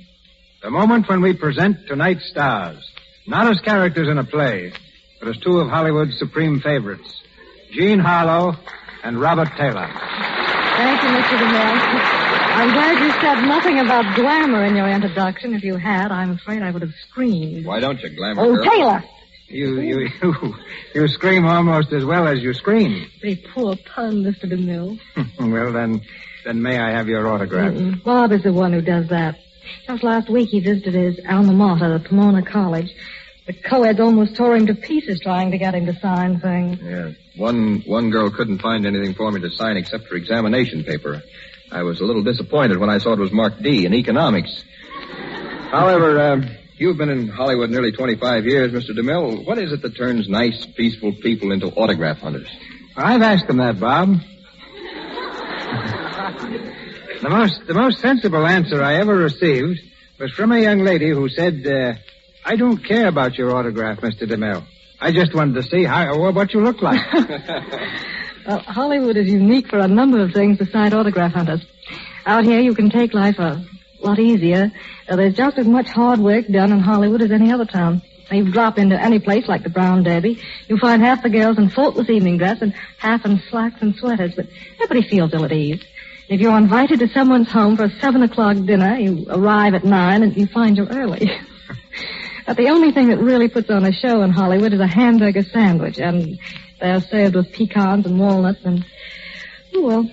The moment when we present tonight's stars. Not as characters in a play, but as two of Hollywood's supreme favorites. Jean Harlow and Robert Taylor. Thank you, Mr. DeMille. I'm glad you said nothing about glamour in your introduction. If you had, I'm afraid I would have screamed. Why don't you, glamour Oh, girl? Taylor! You scream almost as well as you scream. Pretty poor pun, Mr. DeMille. Well, then may I have your autograph? Bob is the one who does that. Just last week he visited his alma mater, the Pomona College. The co-eds almost tore him to pieces trying to get him to sign things. Yeah. One girl couldn't find anything for me to sign except for examination paper. I was a little disappointed when I saw it was marked D in economics. However, you've been in Hollywood nearly 25 years, Mr. DeMille. What is it that turns nice, peaceful people into autograph hunters? I've asked them that, Bob. The most sensible answer I ever received was from a young lady who said, I don't care about your autograph, Mr. DeMille. I just wanted to see what you look like. Well, Hollywood is unique for a number of things besides autograph hunters. Out here, you can take life a lot easier. There's just as much hard work done in Hollywood as any other town. Now, you drop into any place like the Brown Derby, you'll find half the girls in faultless evening dress and half in slacks and sweaters, but nobody feels ill at ease. If you're invited to someone's home for a 7 o'clock dinner, you arrive at 9 and you find you're early. But the only thing that really puts on a show in Hollywood is a hamburger sandwich, and they're served with pecans and walnuts and... Oh, well,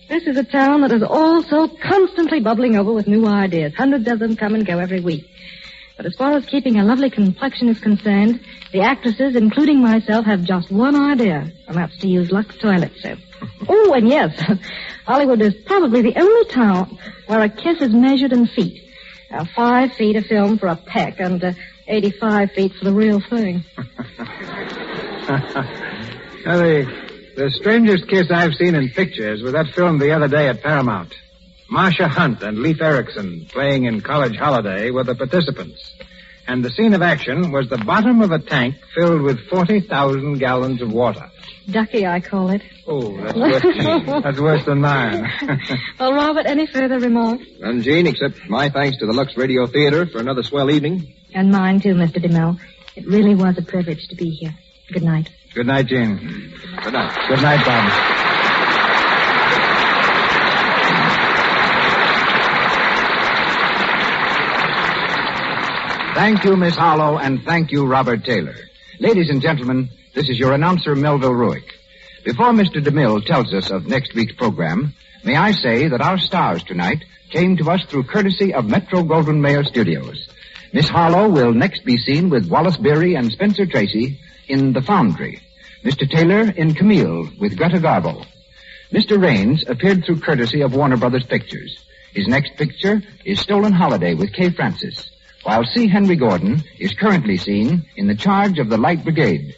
this is a town that is all so constantly bubbling over with new ideas. Hundreds of them come and go every week. But as far as keeping a lovely complexion is concerned, the actresses, including myself, have just one idea, and that's to use Lux toilet soap. Oh, and yes, Hollywood is probably the only town where a kiss is measured in feet. 5 feet of film for a peck and 85 feet for the real thing. Now, the strangest kiss I've seen in pictures was that film the other day at Paramount. Marsha Hunt and Leif Erikson, playing in College Holiday, were the participants. And the scene of action was the bottom of a tank filled with 40,000 gallons of water. Ducky, I call it. Oh, that's worse, that's worse than mine. Well, Robert, any further remarks? None, Jean, except my thanks to the Lux Radio Theater for another swell evening. And mine, too, Mr. DeMille. It really was a privilege to be here. Good night. Good night, Jean. Good night. Good night, Bob. Thank you, Miss Harlow, and thank you, Robert Taylor. Ladies and gentlemen, this is your announcer, Melville Ruick. Before Mr. DeMille tells us of next week's program, may I say that our stars tonight came to us through courtesy of Metro-Goldwyn-Mayer Studios. Miss Harlow will next be seen with Wallace Beery and Spencer Tracy in The Foundry. Mr. Taylor in Camille with Greta Garbo. Mr. Raines appeared through courtesy of Warner Brothers Pictures. His next picture is Stolen Holiday with Kay Francis, while C. Henry Gordon is currently seen in the charge of the Light Brigade.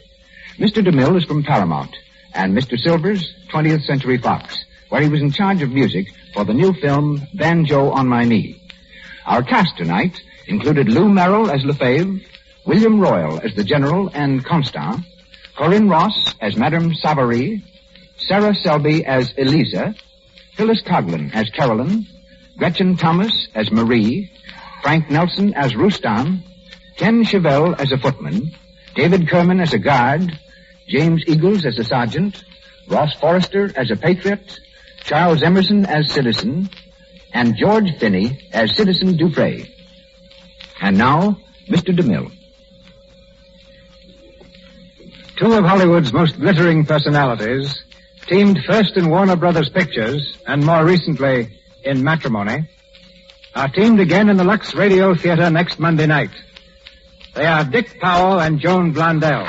Mr. DeMille is from Paramount, and Mr. Silvers, 20th Century Fox, where he was in charge of music for the new film Banjo on My Knee. Our cast tonight included Lou Merrill as Lefebvre, William Royal as the General and Constant, Corinne Ross as Madame Savary, Sarah Selby as Eliza, Phyllis Coughlin as Carolyn, Gretchen Thomas as Marie, Frank Nelson as Rustam, Ken Chevelle as a footman, David Kerman as a guard, James Eagles as a sergeant, Ross Forrester as a patriot, Charles Emerson as citizen, and George Finney as Citizen Dupre. And now, Mr. DeMille. Two of Hollywood's most glittering personalities teamed first in Warner Brothers Pictures and more recently in Matrimony are teamed again in the Lux Radio Theater next Monday night. They are Dick Powell and Joan Blondell.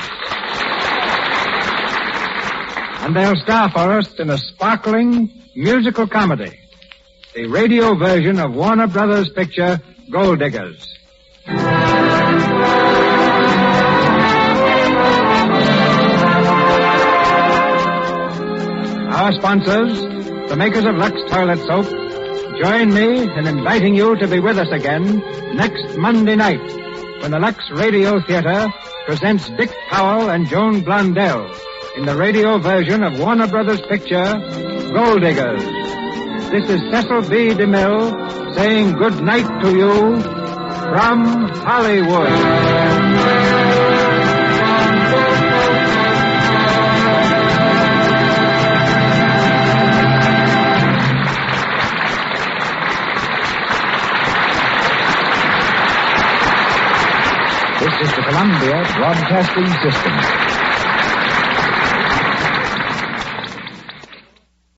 And they'll star for us in a sparkling musical comedy, the radio version of Warner Brothers picture Gold Diggers. Our sponsors, the makers of Lux Toilet Soap, join me in inviting you to be with us again next Monday night when the Lux Radio Theater presents Dick Powell and Joan Blondell in the radio version of Warner Brothers picture Gold Diggers. This is Cecil B. DeMille saying good night to you from Hollywood. This is the Columbia Broadcasting System.